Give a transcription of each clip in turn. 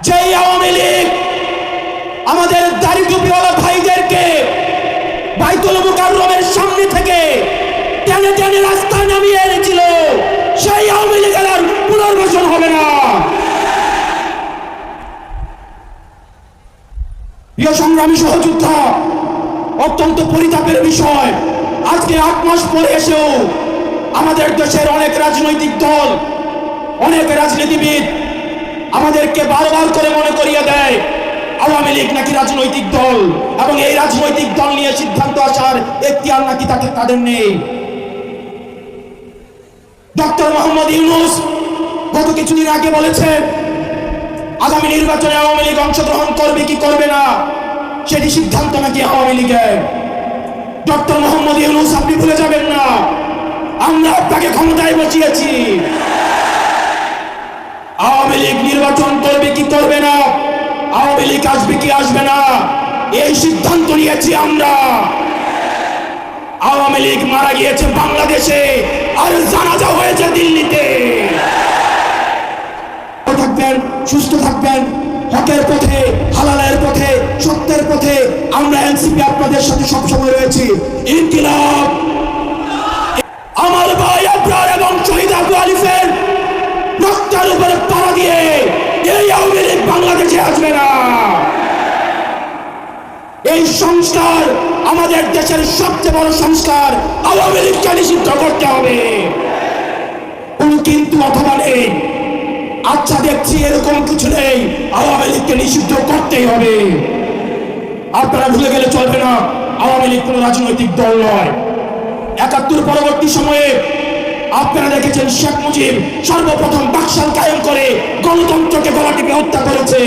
যে আওয়ামী লীগ আমাদের দাড়ি টুপিওয়ালা ভাইদেরকে বাইতুল মুকাররমের সামনে থেকে টেনে টেনে রাস্তায় নামিয়ে এনেছিল, সেই আওয়ামী লীগের আর পুনর্বাসন হবে না। প্রিয় সংগ্রামী সহযোদ্ধা, অত্যন্ত পরিতাপের বিষয়, আজকে 8 মাস পরে এসেও আমাদের দেশের অনেক রাজনৈতিক দল, অনেক রাজনীতিবিদ আমাদেরকে বারবার করে মনে করিয়ে দেয় আওয়ামী লীগ নাকি রাজনৈতিক দল, এবং এই রাজনৈতিক দল নিয়ে সিদ্ধান্ত আসার এখতিয়ার নাকি তাদের নেই। ডক্টর মোহাম্মদ ইউনূস গত কিছুদিন আগে বলেছেন আগামী নির্বাচনে আওয়ামী লীগ অংশগ্রহণ করবে কি করবে না সেটি সিদ্ধান্ত নাকি আওয়ামী লীগের। ডক্টর মোহাম্মদ ইউনূস, আপনি ভুলে যাবেন না, আমরা আপনাকে ক্ষমতায় বসিয়েছি। আওয়ামী লীগ নির্বাচন করবে কি করবে না, আওয়ামী লীগ আসবে কি আসবে না, এই সিদ্ধান্ত নিয়েছি আমরা। আওয়ামী লীগ মারা গিয়েছে বাংলাদেশে, আর জানাজা হয়েছে দিল্লিতে। থাকবেন, সুস্থ থাকবেন, হকের পথে, হালালের পথে, সত্যের পথে আমরা এনসিপি আপনাদের সাথে সবসময় রয়েছি। ইনকিলাব। আমার ভাই আবরার এবং শহীদ আবু আলিফের রক্তের উপরে পাড়া দিয়ে এই আওয়ামী লীগ বাংলাদেশে আসবে না। এই সংস্কার আমাদের দেশের সবচেয়ে বড় সংস্কার, আওয়ামী লীগকে নিষিদ্ধ করতে হবে। কোন কিন্তু অথবা নেই, আচ্ছা দেখছি এরকম কিছু নেই, আওয়ামী লীগকে নিষিদ্ধ করতেই হবে। আপনারা ভুলে গেলে চলবে না, আওয়ামী লীগ কোন রাজনৈতিক দল নয়। ৭১ পরবর্তী সময়ে আপনারা দেখেছেন শেখ মুজিব সর্বপ্রথম বাকশাল কায়েম করে গণতন্ত্রকে গলা টিপে হত্যা করেছে,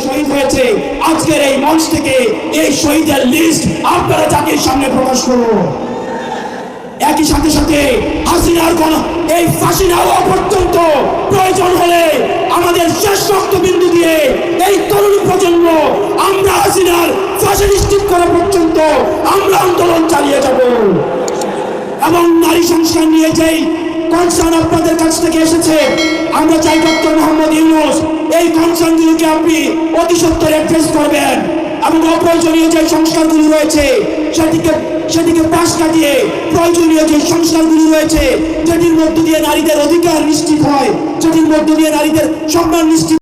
শহীদ হয়েছে। আজকের এই মঞ্চ থেকে এই শহীদের লিস্ট আপনারা জাতির সামনে প্রকাশ করুন। একই সাথে সাথে হাসিনার এই ফাঁসি না হওয়া পর্যন্ত প্রয়োজন হলে আমাদের শেষ রক্তবিন্দু দিয়ে এই তরুণ প্রজন্ম আমরা হাসিনার ফাঁসি নিশ্চিত করা পর্যন্ত আমরা আন্দোলন চালিয়ে যাব। এবং নারী সংস্কার নিয়ে যেই কনসার্ন আপনাদের কাছ থেকে এসেছে, আমরা চাই ডক্টর মোহাম্মদ ইউনূস এই কনসার্নগুলোকে আপনি অতি সত্বর অ্যাড্রেস করবেন, এবং অপ্রয়োজনীয় যে সংস্কারগুলি রয়েছে সেটিকে পাশ কাটিয়ে প্রয়োজনীয় যে সংস্কারগুলি রয়েছে, যেটির মধ্য দিয়ে নারীদের অধিকার নিশ্চিত হয়, যেটির মধ্য দিয়ে নারীদের সম্মান নিশ্চিত